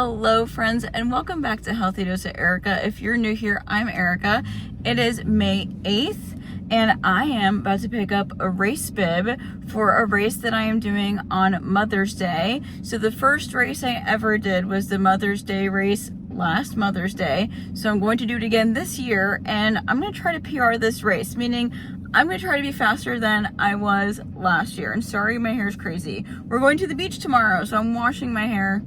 Hello friends, and welcome back to Healthy Dose of Erica. If you're new here, I'm Erica. It is May 8th and I am about to pick up a race bib for a race that I am doing on Mother's Day. So the first race I ever did was the Mother's Day race last Mother's Day. So I'm going to do it again this year, and I'm going to try to PR this race, meaning I'm going to try to be faster than I was last year. And sorry, my hair's crazy. We're going to the beach tomorrow, so I'm washing my hair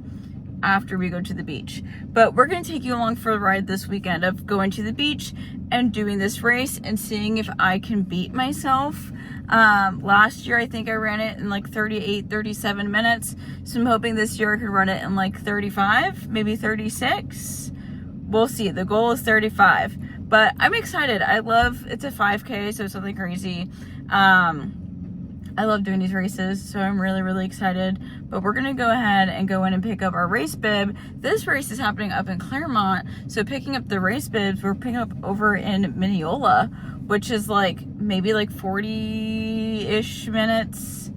after we go to the beach. But we're going to take you along for a ride this weekend of going to the beach and doing this race and seeing if I can beat myself. Last year, I think I ran it in like 38, 37 minutes. So I'm hoping this year I could run it in like 35, maybe 36. We'll see. The goal is 35. But I'm excited. It's a 5K, so it's something crazy. I love doing these races, so I'm really, really excited. But we're gonna go ahead and go in and pick up our race bib. This race is happening up in Claremont, so picking up the race bibs, we're picking up over in Mineola, which is like maybe like 40-ish minutes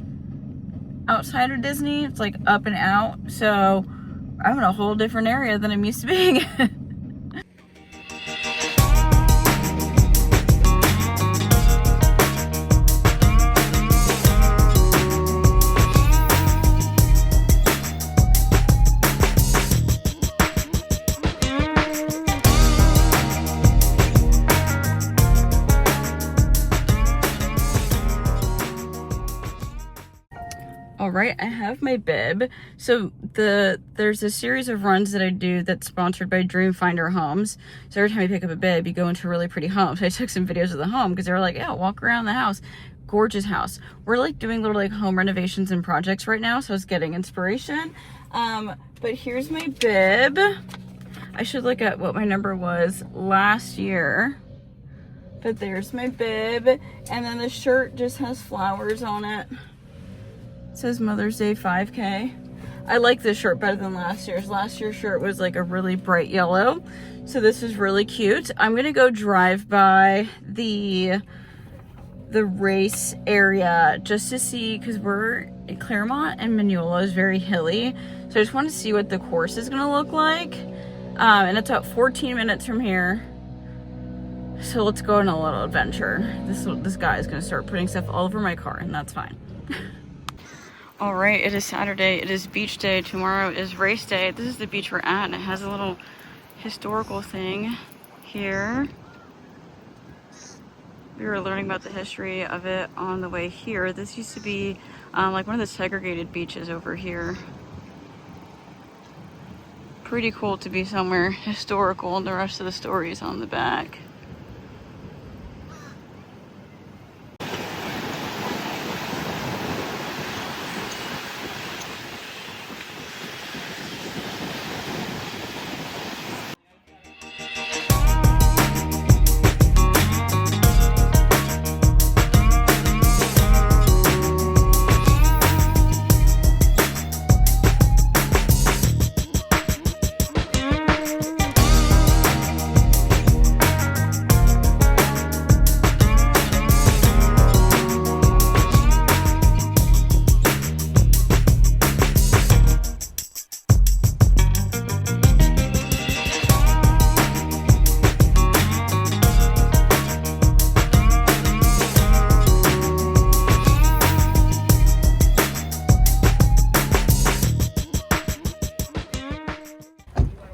outside of Disney. It's like up and out, so I'm in a whole different area than I'm used to being in. All right, I have my bib. So there's a series of runs that I do that's sponsored by Dreamfinder Homes. So every time I pick up a bib, you go into a really pretty home. So I took some videos of the home because they were like, yeah, walk around the house. Gorgeous house. We're like doing little like home renovations and projects right now, so I was getting inspiration. But here's my bib. I should look at what my number was last year. But there's my bib. And then the shirt just has flowers on it. It says Mother's Day 5K. I like this shirt better than last year's. Last year's shirt was like a really bright yellow. So this is really cute. I'm gonna go drive by the race area just to see, because we're in Claremont and Mineola is very hilly. So I just want to see what the course is gonna look like. And it's about 14 minutes from here. So let's go on a little adventure. This guy is gonna start putting stuff all over my car, and that's fine. All right, it is Saturday. It is beach day. Tomorrow is race day. This is the beach we're at, and it has a little historical thing here. We were learning about the history of it on the way here. This used to be like one of the segregated beaches over here. Pretty cool to be somewhere historical, and the rest of the story is on the back.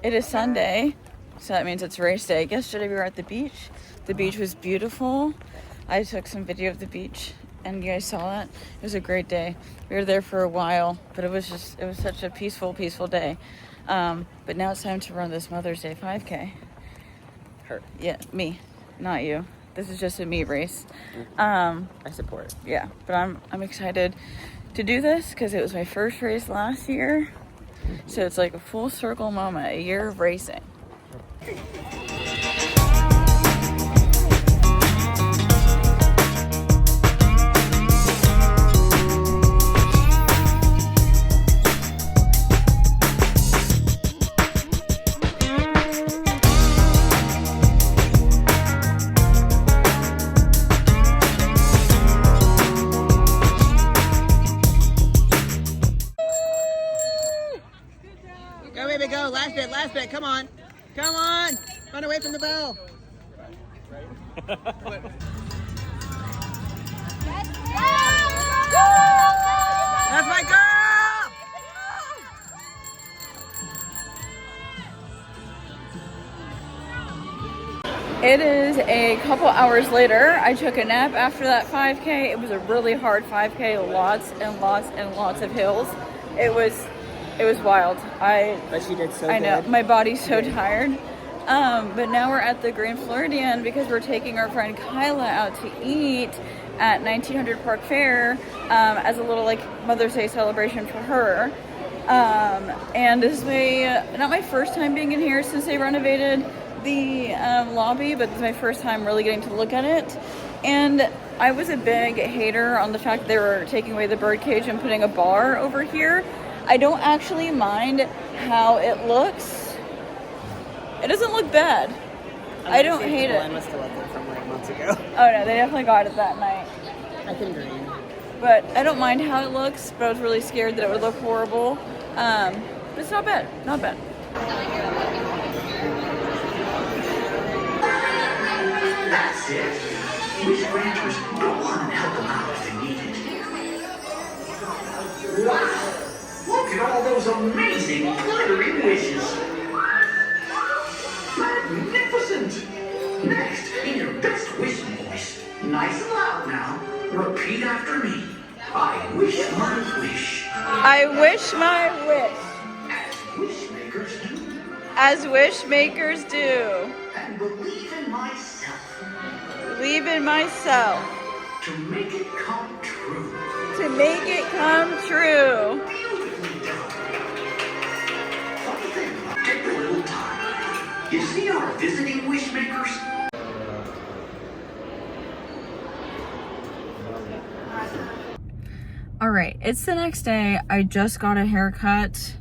It is Sunday, so that means it's race day. Yesterday we were at the beach. The beach was beautiful. I took some video of the beach, and you guys saw that. It was a great day. We were there for a while, but it was such a peaceful day. But now it's time to run this Mother's Day 5K. Me, not you. This is just a me race. I support. Yeah, but I'm excited to do this because it was my first race last year. So it's like a full circle moment, a year of racing. last bit. Come on. Come on. Run away from the bell. That's my girl! It is a couple hours later. I took a nap after that 5K. It was a really hard 5K, lots and lots and lots of hills. It was wild. But she did so good. I know, my body's so tired. But now we're at the Grand Floridian because we're taking our friend Kyla out to eat at 1900 Park Fair as a little like Mother's Day celebration for her. And this is not my first time being in here since they renovated the lobby, but it's my first time really getting to look at it. And I was a big hater on the fact that they were taking away the birdcage and putting a bar over here. I don't actually mind how it looks. It doesn't look bad. I don't hate it. I must have left it from like months ago. Oh no, they definitely got it that night. I can dream. But I don't mind how it looks, but I was really scared that it would look horrible. But it's not bad, not bad. That's it. Wish granters, go on and help them out if they need it. Wow! Look at all those amazing glittering wishes. Magnificent! Next, in your best wishing voice, nice and loud now, repeat after me. I wish my wish. I wish my wish. As wish makers do. As wish makers do. And believe in myself. Believe in myself. To make it come true. To make it come true. Beautifully done. Funny thing, take a little time. You see our visiting wish makers? All right, it's the next day. I just got a haircut,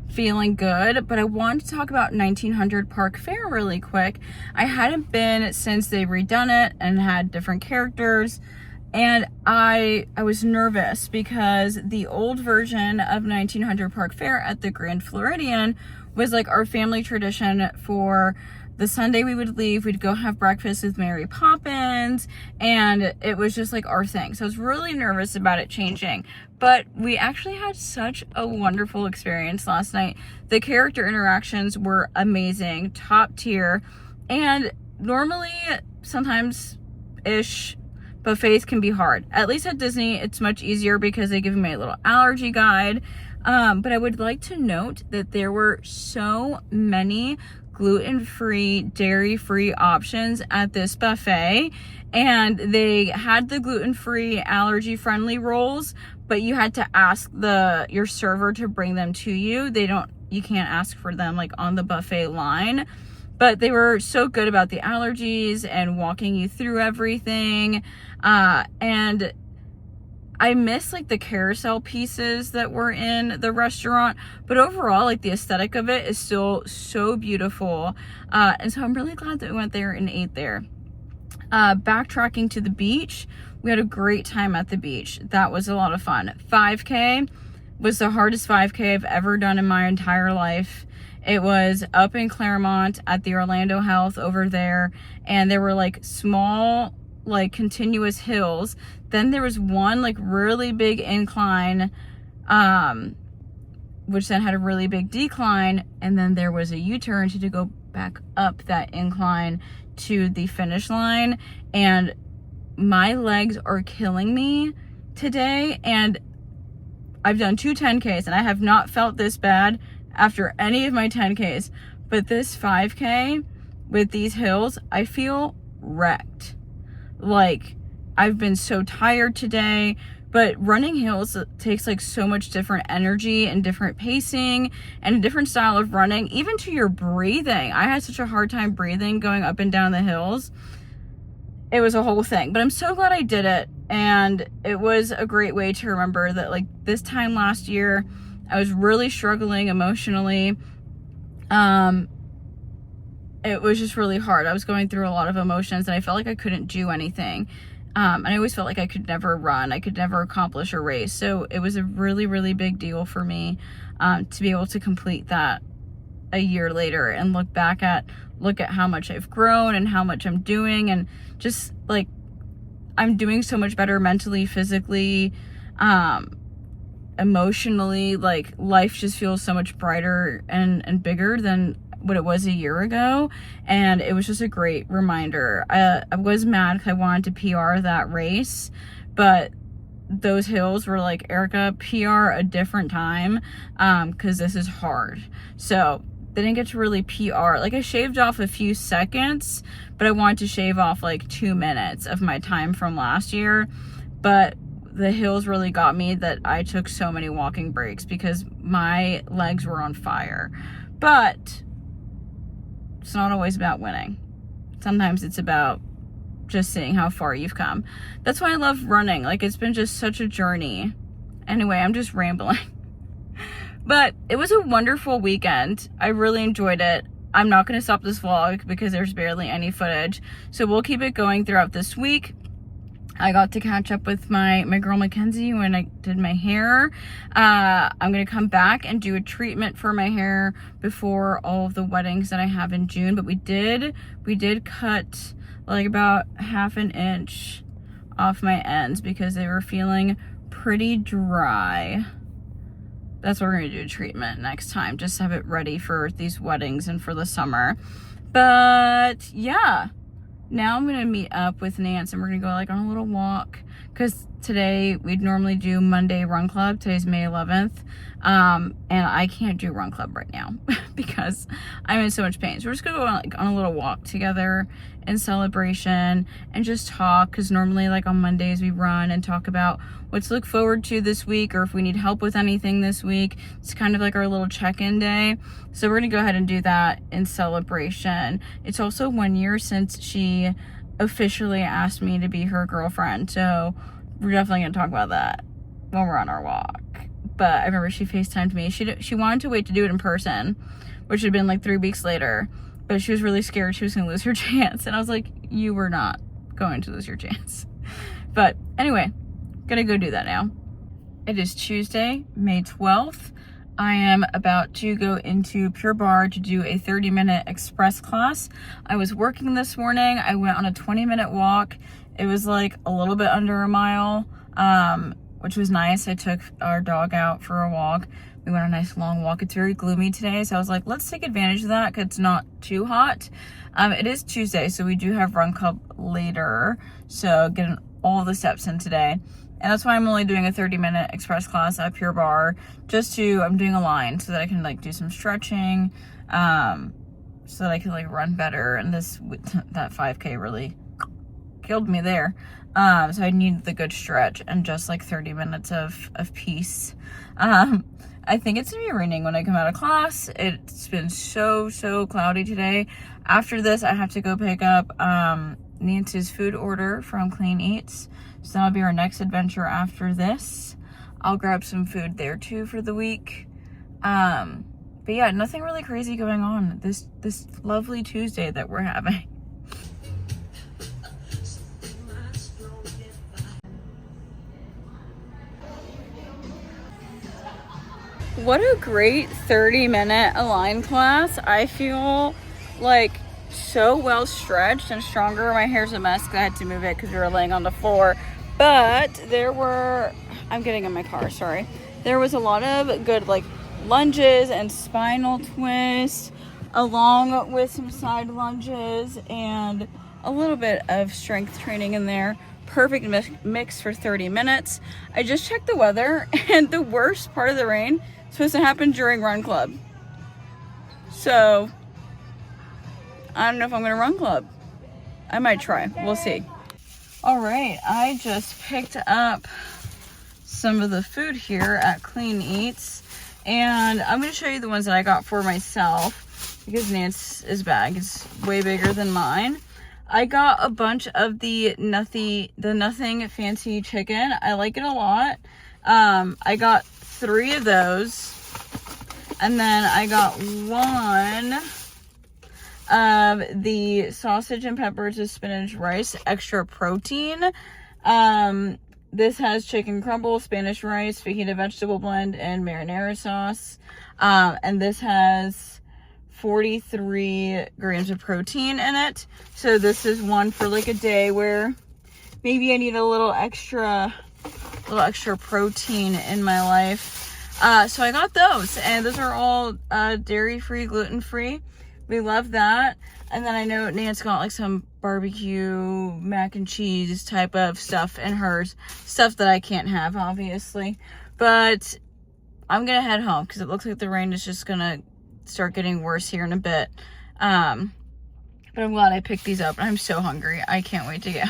feeling good, but I wanted to talk about 1900 Park Fair really quick. I hadn't been since they redone it and had different characters, and I was nervous because the old version of 1900 Park Fair at the Grand Floridian was like our family tradition. For the Sunday we would leave, we'd go have breakfast with Mary Poppins, and it was just like our thing. So I was really nervous about it changing, but we actually had such a wonderful experience last night. The character interactions were amazing, top tier, and normally, sometimes-ish, buffets can be hard. At least at Disney, it's much easier because they give me a little allergy guide. But I would like to note that there were so many gluten-free, dairy-free options at this buffet, and they had the gluten-free, allergy-friendly rolls, but you had to ask your server to bring them to you. You can't ask for them like on the buffet line, but they were so good about the allergies and walking you through everything. And I miss like the carousel pieces that were in the restaurant, but overall, like the aesthetic of it is still so beautiful. And so I'm really glad that we went there and ate there. Backtracking to the beach, we had a great time at the beach. That was a lot of fun. 5K was the hardest 5K I've ever done in my entire life. It was up in Claremont at the Orlando Health over there, and there were like small, like continuous hills. Then there was one like really big incline, which then had a really big decline, and then there was a U-turn to go back up that incline to the finish line. And my legs are killing me today, and I've done 2 10Ks and I have not felt this bad after any of my 10Ks, but this 5K with these hills, I feel wrecked. Like, I've been so tired today, but running hills takes like so much different energy and different pacing and a different style of running, even to your breathing. I had such a hard time breathing going up and down the hills. It was a whole thing, but I'm so glad I did it. And it was a great way to remember that like this time last year, I was really struggling emotionally. It was just really hard. I was going through a lot of emotions and I felt like I couldn't do anything. And I always felt like I could never run. I could never accomplish a race. So it was a really, really big deal for me to be able to complete that a year later and look at how much I've grown and how much I'm doing, and just like I'm doing so much better mentally, physically, emotionally. Like life just feels so much brighter and bigger than what it was a year ago, and it was just a great reminder. I was mad because I wanted to PR that race, but those hills were like, Erica, PR a different time, because this is hard. So they didn't get to really PR. Like I shaved off a few seconds, but I wanted to shave off like 2 minutes of my time from last year. But the hills really got me that I took so many walking breaks because my legs were on fire. But it's not always about winning. Sometimes it's about just seeing how far you've come. That's why I love running. Like it's been just such a journey. Anyway, I'm just rambling. But it was a wonderful weekend. I really enjoyed it. I'm not going to stop this vlog because there's barely any footage. So we'll keep it going throughout this week. I got to catch up with my girl Mackenzie when I did my hair. I'm going to come back and do a treatment for my hair before all of the weddings that I have in June. But we did cut like about 1/2 inch off my ends because they were feeling pretty dry. That's what we're going to do a treatment next time. Just have it ready for these weddings and for the summer. But yeah, now I'm going to meet up with Nance and we're going to go like on a little walk. Because today we'd normally do Monday run club. Today's May 11th. And I can't do run club right now because I'm in so much pain. So we're just going to go on a little walk together in celebration and just talk. Because normally like on Mondays we run and talk about what to look forward to this week or if we need help with anything this week. It's kind of like our little check-in day. So we're going to go ahead and do that in celebration. It's also 1 year since she officially asked me to be her girlfriend. So we're definitely going to talk about that when we're on our walk. But I remember she FaceTimed me. She wanted to wait to do it in person, which had been like 3 weeks later. But she was really scared she was going to lose her chance. And I was like, you were not going to lose your chance. But anyway, gonna go do that now. It is Tuesday, May 12th. I am about to go into Pure Barre to do a 30-minute express class. I was working this morning. I went on a 20-minute walk. It was like a little bit under a mile, which was nice. I took our dog out for a walk. We went on a nice long walk. It's very gloomy today, so I was like, let's take advantage of that because it's not too hot. It is Tuesday, so we do have run club later, so getting all the steps in today. And that's why I'm only doing a 30-minute express class at Pure Barre. I'm doing a line so that I can like do some stretching, so that I can like run better. And that 5K really killed me there. So I need the good stretch and just like 30 minutes of peace. I think it's gonna be raining when I come out of class. It's been so cloudy today. After this, I have to go pick up Nance's food order from Clean Eats. So that'll be our next adventure after this. I'll grab some food there too for the week. But yeah, nothing really crazy going on this lovely Tuesday that we're having. What a great 30-minute Align class. I feel like so well stretched and stronger. My hair's a mess because I had to move it because we were laying on the floor. But I'm getting in my car, sorry. There was a lot of good like lunges and spinal twists along with some side lunges and a little bit of strength training in there. Perfect mix for 30 minutes. I just checked the weather and the worst part of the rain is supposed to happen during run club. So I don't know if I'm gonna run club. I might try, we'll see. All right, I just picked up some of the food here at Clean Eats, and I'm gonna show you the ones that I got for myself because Nance's bag is way bigger than mine. I got a bunch of the Nothing Fancy Chicken. I like it a lot. I got 3 of those, and then I got 1 of the sausage and peppers with spinach rice extra protein. This has chicken crumble, Spanish rice, fajita vegetable blend, and marinara sauce. And this has 43 grams of protein in it. So this is one for like a day where maybe I need a little extra protein in my life. So I got those, and those are all dairy-free, gluten-free. We love that. And then I know Nance got like some barbecue mac and cheese type of stuff in hers. Stuff that I can't have, obviously. But I'm gonna head home because it looks like the rain is just gonna start getting worse here in a bit. But I'm glad I picked these up. I'm so hungry. I can't wait to go.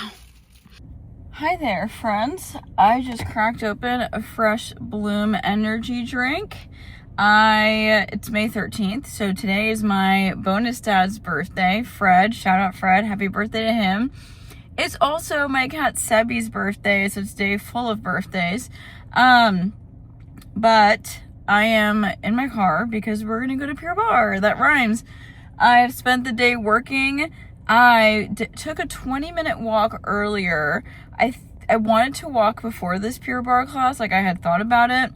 Hi there, friends. I just cracked open a Fresh Bloom energy drink. It's May 13th, so today is my bonus dad's birthday, Fred. Shout out Fred. Happy birthday to him. It's also my cat Sebby's birthday, so it's a day full of birthdays. But I am in my car because we're gonna go to Pure Barre. That rhymes. I've spent the day working. I took a 20-minute walk earlier. I wanted to walk before this Pure Barre class, like I had thought about it,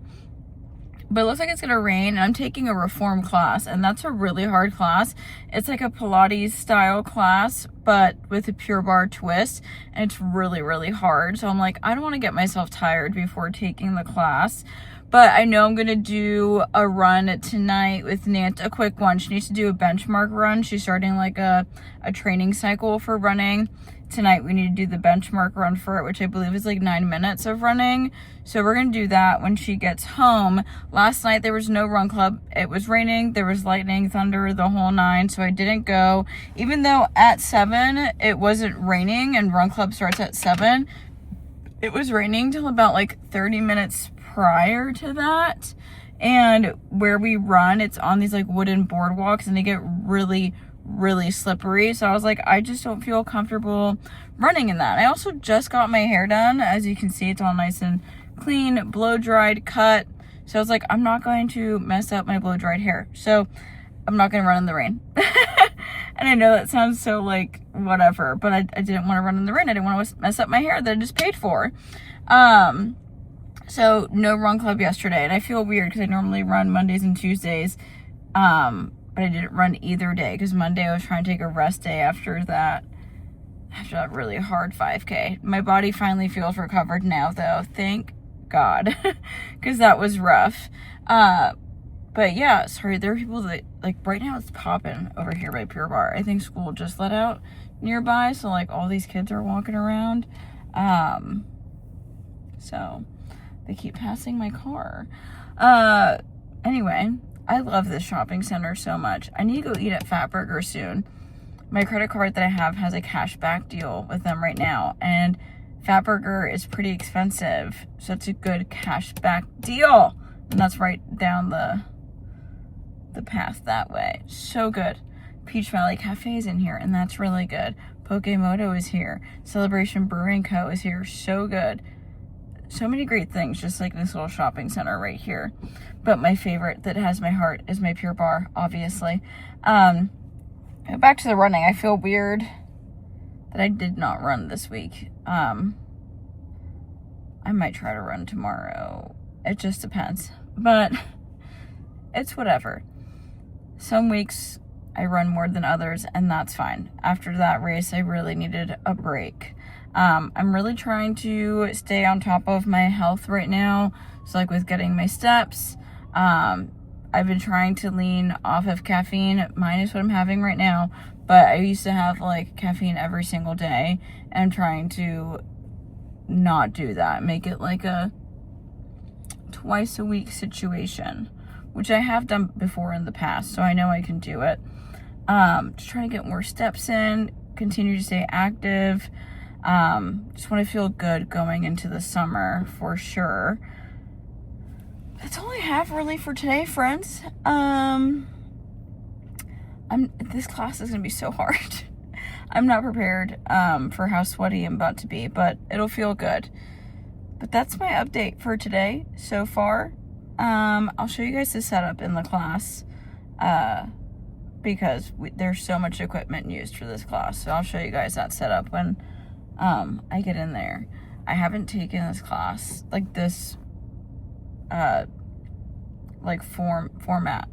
but it looks like it's gonna rain. And I'm taking a reform class, and that's a really hard class. It's like a Pilates style class, but with a Pure Barre twist, and it's really, really hard. So I'm like, I don't want to get myself tired before taking the class. But I know I'm going to do a run tonight with Nance, a quick one. She needs to do a benchmark run. She's starting like a training cycle for running. Tonight we need to do the benchmark run for it, which I believe is like 9 minutes of running. So we're going to do that when she gets home. Last night there was no run club. It was raining. There was lightning, thunder, the whole nine. So I didn't go. Even though at 7 it wasn't raining and run club starts at 7, it was raining till about like 30 minutes prior to that. And where we run, it's on these like wooden boardwalks, and they get really, really slippery. So I was like, I just don't feel comfortable running in that. I also just got my hair done. As you can see, it's all nice and clean, blow dried, cut. So I was like, I'm not going to mess up my blow dried hair. So I'm not going to run in the rain. And I know that sounds so like whatever, but I didn't want to run in the rain. I didn't want to mess up my hair that I just paid for. So no run club yesterday, and I feel weird because I normally run Mondays and Tuesdays, but I didn't run either day because Monday I was trying to take a rest day after that really hard 5K. My body finally feels recovered now, though. Thank God, because that was rough. But yeah, sorry, there are people that, like, right now it's popping over here by Pure Barre. I think school just let out nearby, so like all these kids are walking around. So they keep passing my car. Anyway, I love this shopping center so much. I need to go eat at Fatburger soon. My credit card that I have has a cash back deal with them right now, and Fatburger is pretty expensive, so it's a good cash back deal. And that's right down the path that way. So good. Peach Valley Cafe is in here, and that's really good. Pokemoto is here. Celebration Brewing Co. is here. So good. So many great things, just like this little shopping center right here. But my favorite that has my heart is my Pure Barre, obviously. Back to the running. I feel weird that I did not run this week. I might try to run tomorrow. It just depends. But it's whatever. Some weeks I run more than others, and that's fine. After that race, I really needed a break. I'm really trying to stay on top of my health right now. So like with getting my steps, I've been trying to lean off of caffeine, minus what I'm having right now. But I used to have like caffeine every single day, and I'm trying to not do that. Make it like a twice a week situation, which I have done before in the past, so I know I can do it. Just trying to get more steps in, continue to stay active. Just want to feel good going into the summer for sure. That's all I have really for today, friends. This class is gonna be so hard. I'm not prepared for how sweaty I'm about to be, but it'll feel good. But that's my update for today so far. I'll show you guys the setup in the class because there's so much equipment used for this class. So I'll show you guys that setup when I get in there. I haven't taken this class, like this, like format.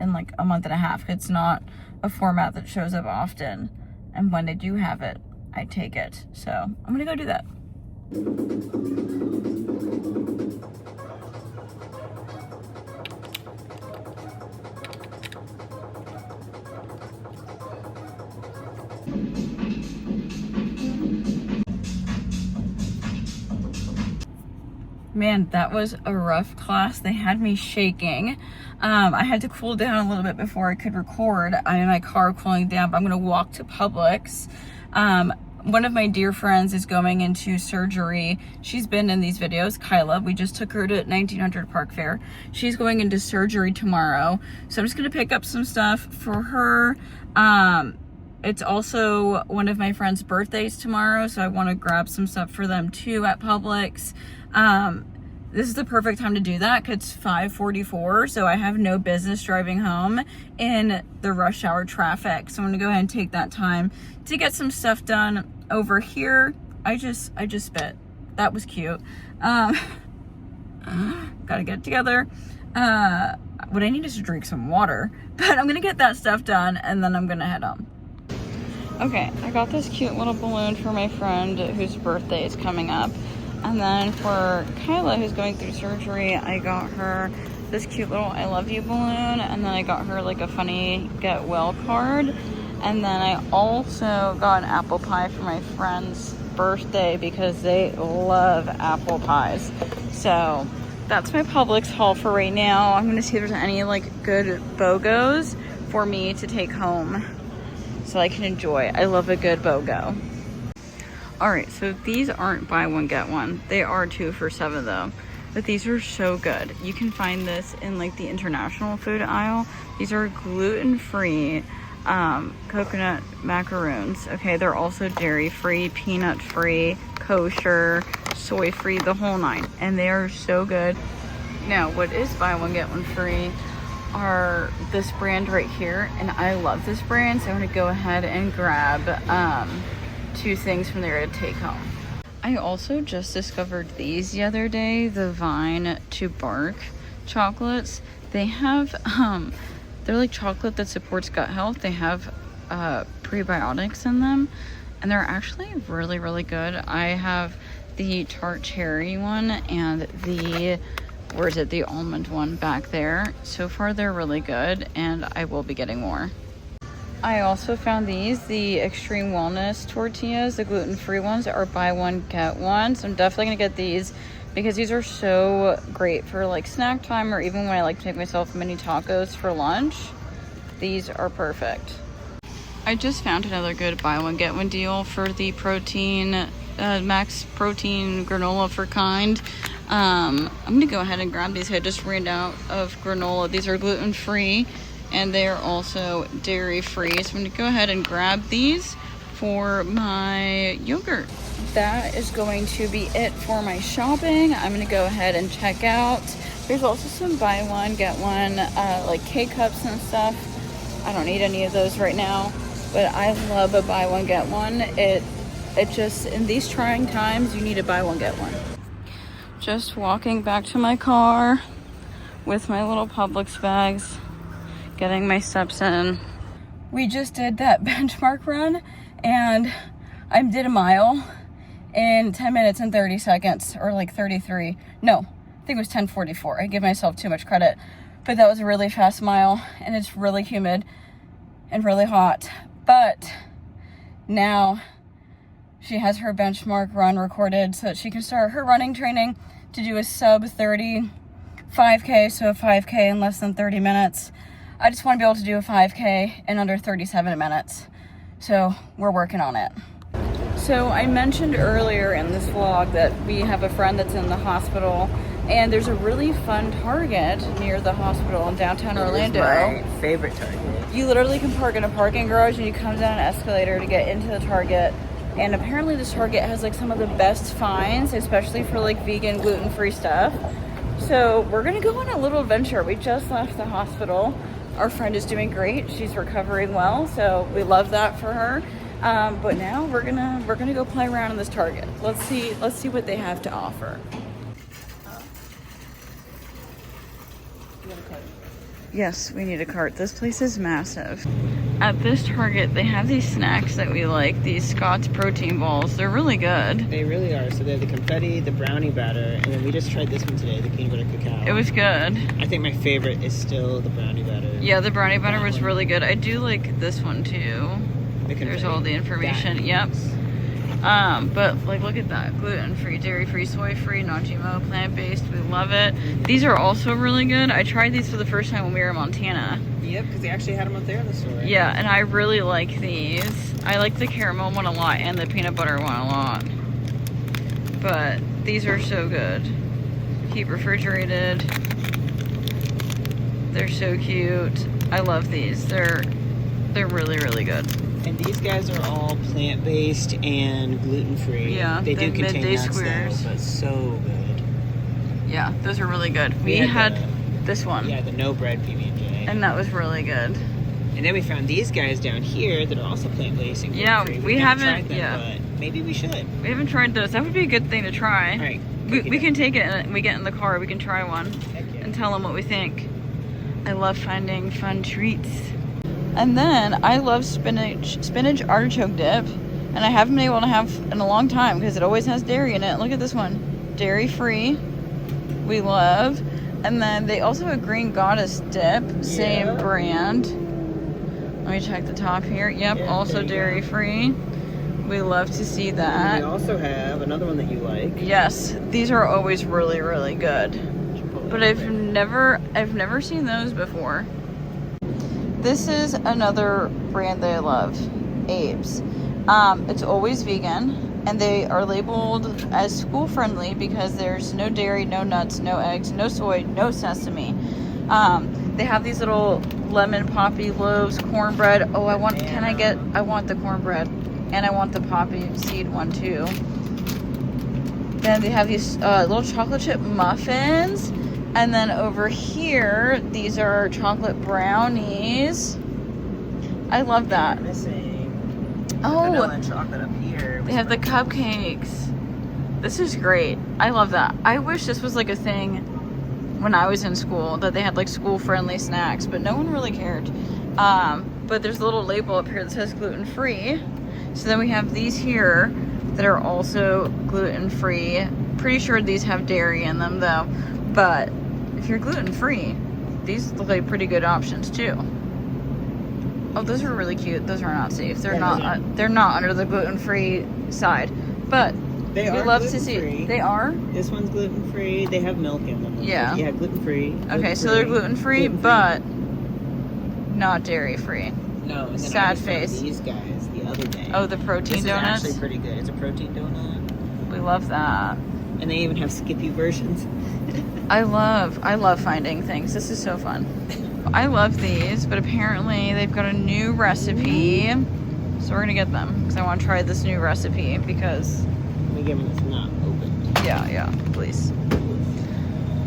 in like a month and a half. It's not a format that shows up often. And when they do have it, I take it. So I'm gonna go do that. Man, that was a rough class. They had me shaking. I had to cool down a little bit before I could record. I'm in my car cooling down, but I'm gonna walk to Publix. One of my dear friends is going into surgery. She's been in these videos, Kyla. We just took her to 1900 Park Fair. She's going into surgery tomorrow. So I'm just gonna pick up some stuff for her. It's also one of my friend's birthdays tomorrow, so I wanna grab some stuff for them too at Publix. This is the perfect time to do that because it's 5:44, so I have no business driving home in the rush hour traffic. So I'm gonna go ahead and take that time to get some stuff done over here. I just spit. That was cute. Gotta get it together. What I need is to drink some water, but I'm gonna get that stuff done and then I'm gonna head home. Okay, I got this cute little balloon for my friend whose birthday is coming up. And then for Kyla, who's going through surgery, I got her this cute little I love you balloon. And then I got her like a funny get well card. And then I also got an apple pie for my friend's birthday because they love apple pies. So that's my Publix haul for right now. I'm gonna see if there's any like good BOGOs for me to take home so I can enjoy. I love a good BOGO. All right, so these aren't buy one, get one. They are 2 for $7 though, but these are so good. You can find this in like the international food aisle. These are gluten-free coconut macaroons. Okay, they're also dairy-free, peanut-free, kosher, soy-free, the whole 9. And they are so good. Now, what is buy one, get one free are this brand right here. And I love this brand, so I'm gonna go ahead and grab 2 things from there to take home. I also just discovered these the other day, the Vine to Bark chocolates. They have, they're like chocolate that supports gut health. They have prebiotics in them, and they're actually really, really good. I have the tart cherry one and the, where is it, the almond one back there. So far, they're really good, and I will be getting more. I also found these, the Extreme Wellness tortillas, the gluten-free ones are buy one, get one. So I'm definitely gonna get these because these are so great for like snack time or even when I like to make myself mini tacos for lunch. These are perfect. I just found another good buy one, get one deal for the protein, max protein granola for Kind. I'm gonna go ahead and grab these. I just ran out of granola. These are gluten-free. And they're also dairy-free. So I'm gonna go ahead and grab these for my yogurt. That is going to be it for my shopping. I'm gonna go ahead and check out. There's also some buy one, get one, like K-cups and stuff. I don't need any of those right now, but I love a buy one, get one. It just, in these trying times, you need a buy one, get one. Just walking back to my car with my little Publix bags, getting my steps in. We just did that benchmark run and I did a mile in 10 minutes and 30 seconds or like 33. No, I think it was 10:44. I give myself too much credit, but that was a really fast mile and it's really humid and really hot. But now she has her benchmark run recorded so that she can start her running training to do a sub 30 5K, so a 5K in less than 30 minutes. I just want to be able to do a 5K in under 37 minutes. So we're working on it. So I mentioned earlier in this vlog that we have a friend that's in the hospital and there's a really fun Target near the hospital in downtown Orlando. It's my favorite Target. You literally can park in a parking garage and you come down an escalator to get into the Target. And apparently this Target has like some of the best finds, especially for like vegan, gluten-free stuff. So we're gonna go on a little adventure. We just left the hospital. Our friend is doing great. She's recovering well, so we love that for her. But now we're gonna go play around in this Target. Let's see what they have to offer. Yes, we need a cart. This place is massive. At this Target, they have these snacks that we like, these Scott's protein balls. They're really good. They really are. So they have the confetti, the brownie batter, and then we just tried this one today, the peanut butter cacao. It was good. I think my favorite is still the brownie batter. Yeah, the brownie batter was really good. I do like this one too. There's all the information. Yep. But like, look at that. Gluten-free, dairy-free, soy-free, non-GMO, plant-based. We love it. These are also really good. I tried these for the first time when we were in Montana. Yep, because they actually had them up there in the store. Yeah, and I really like these. I like the caramel one a lot and the peanut butter one a lot. But these are so good. Keep refrigerated. They're so cute. I love these. They're really, really good. And these guys are all plant-based and gluten-free. Yeah, they do contain midday nuts squares. though, but so good. Yeah, those are really good. We had this one. Yeah, the no bread PB&J. And that was really good. And then we found these guys down here that are also plant-based and gluten-free. Yeah, we haven't tried them, yeah. But maybe we should. We haven't tried those. That would be a good thing to try. All right. We can take it and we get in the car. We can try one and tell them what we think. I love finding fun treats. And then I love spinach artichoke dip, and I haven't been able to have in a long time because it always has dairy in it. Look at this one, dairy free. We love. And then they also have a green goddess dip, same brand. Let me check the top here. Yep, also dairy free. We love to see that. And we also have another one that you like. Yes, these are always really, really good. But I've never seen those before. This is another brand that I love, Abe's. It's always vegan, and they are labeled as school friendly because there's no dairy, no nuts, no eggs, no soy, no sesame. They have these little lemon poppy loaves, cornbread. Oh, I want the cornbread, and I want the poppy seed one too. Then they have these little chocolate chip muffins. And then over here, these are chocolate brownies. I love that. Missing Oh, vanilla and chocolate up here. they have the cupcakes. This is great. I love that. I wish this was like a thing when I was in school, that they had like school-friendly snacks, but no one really cared. But there's a little label up here that says gluten-free. So then we have these here that are also gluten-free. Pretty sure these have dairy in them though. But if you're gluten-free, these look like pretty good options too. Oh, those are really cute. Those are not safe. They're not under the gluten-free side. But we love to see. They are? This one's gluten-free. They have milk in them. Yeah. Yeah, gluten-free. Okay, so they're gluten-free, but not dairy-free. No, and then Sad face. These guys the other day. Oh, the protein donuts? This is actually pretty good. It's a protein donut. We love that. And they even have Skippy versions. I love finding things. This is so fun. I love these, but apparently they've got a new recipe. So we're gonna get them because I want to try this new recipe because... Let me get one that's not open. Yeah, please.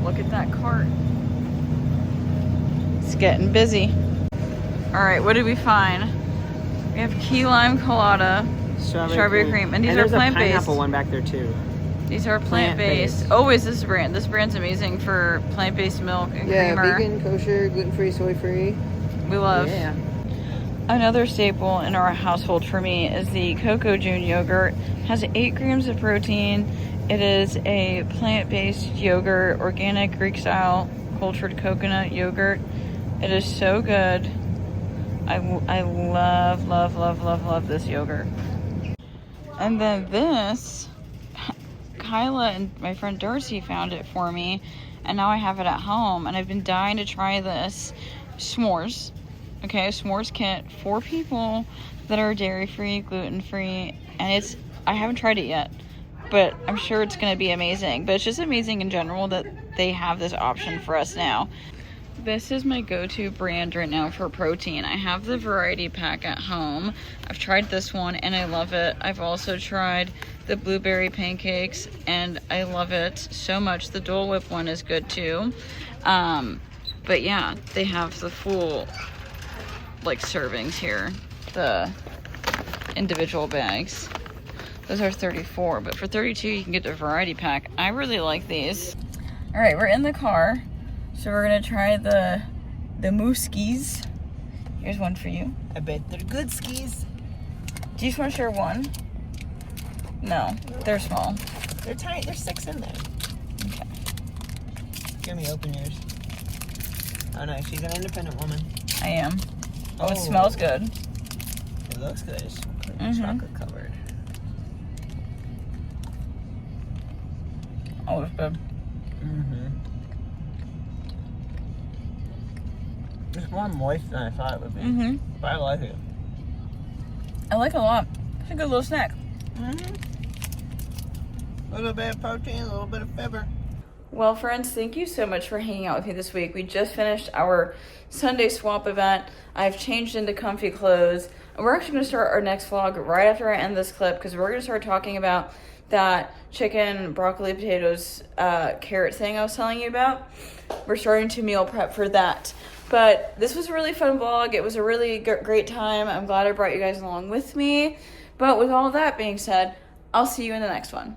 Look at that cart. It's getting busy. All right, what did we find? We have key lime colada, strawberry cream, and these are plant-based. There's a pineapple one back there too. These are plant-based. Oh, is this brand? This brand's amazing for plant-based milk and creamer. Vegan, kosher, gluten-free, soy-free. We love. Yeah. Another staple in our household for me is the Cocoa June yogurt. It has 8 grams of protein. It is a plant-based yogurt, organic Greek-style cultured coconut yogurt. It is so good. I love this yogurt. And then this, Kyla and my friend Darcy found it for me, and now I have it at home, and I've been dying to try this. S'mores. Okay, a s'mores kit for people that are dairy-free, gluten-free, and I haven't tried it yet, but I'm sure it's going to be amazing. But it's just amazing in general that they have this option for us now. This is my go-to brand right now for protein. I have the variety pack at home. I've tried this one and I love it. I've also tried the blueberry pancakes and I love it so much. The Dole Whip one is good too. But yeah, they have the full like servings here, the individual bags. Those are 34, but for 32 you can get the variety pack. I really like these. All right, we're in the car. So we're gonna try the the moose skis. Here's one for you. I bet they're good skis. Do you just want to share one? No, they're small. They're tiny. There's 6 in there. Okay. Let me open yours. Oh no, she's an independent woman. I am. Oh, it smells good. It looks good. It's chocolate covered. Oh, it's good. It's more moist than I thought it would be. But I like it. I like it a lot. It's a good little snack. A little bit of protein, a little bit of fiber. Well, friends, thank you so much for hanging out with me this week. We just finished our Sunday swap event. I've changed into comfy clothes. And we're actually going to start our next vlog right after I end this clip because we're going to start talking about that chicken, broccoli, potatoes, carrot thing I was telling you about. We're starting to meal prep for that. But this was a really fun vlog. It was a really great time. I'm glad I brought you guys along with me. But with all that being said, I'll see you in the next one.